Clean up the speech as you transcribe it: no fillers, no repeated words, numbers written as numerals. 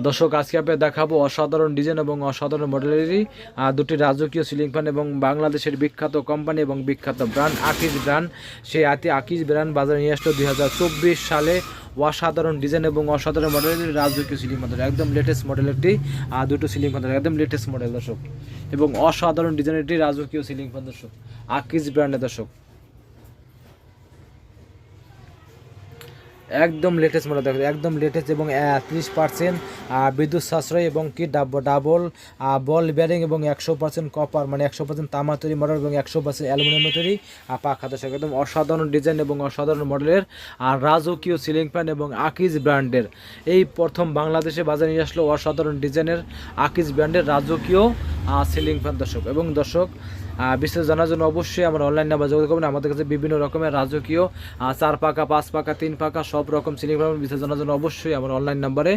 দর্শক আজকে আপনাদের দেখাবো অসাধারণ ডিজাইন এবং অসাধারণ মডেলেরই দুটি রাজকীয় সিলিং ফ্যান এবং বাংলাদেশের বিখ্যাত কোম্পানি এবং বিখ্যাত ব্র্যান্ড আকিজ ব্র্যান্ড। সেই আকিজ ব্র্যান্ড বাজারে নিয়ে আসলো 2024 সালে অসাধারণ ডিজাইন এবং অসাধারণ মডেলের রাজকীয় সিলিং ফ্যান, একদম লেটেস্ট মডেল একটি দুটো সিলিং ফ্যান, একদম লেটেস্ট মডেল দর্শক, এবং অসাধারণ ডিজাইনের একটি রাজকীয় সিলিং ফ্যান দর্শক, আকিজ ব্র্যান্ডের দর্শক, একদম লেটেস্ট মডেল দেখো, একদম লেটেস্ট এবং 30% বিদ্যুৎ সাশ্রয় এবং কি ডাবল বল বেয়ারিং এবং 100% কপার মানে 100% তামা তৈরি মডেল এবং 100% অ্যালুমিনিয়াম তৈরি পাখা দর্শক, একদম অসাধারণ ডিজাইন এবং অসাধারণ মডেলের রাজকীয় সিলিং ফ্যান এবং আকিজ ব্র্যান্ডের এই প্রথম বাংলাদেশে বাজারে নিয়ে আসলো অসাধারণ ডিজাইনের আকিজ ব্র্যান্ডের রাজকীয় সিলিং ফ্যান দর্শক। এবং দর্শক বিস্তারিত জানার জন্য অবশ্যই আমার অনলাইন নাম্বার যোগাযোগ করবেন। আমাদের কাছে বিভিন্ন রকমের রাজকীয় 4 পাকা 5 পাকা 3 পাকা সব রকম সিলিং ফ্যান বিস্তারিত জানার জন্য অবশ্যই আমার অনলাইন নাম্বারে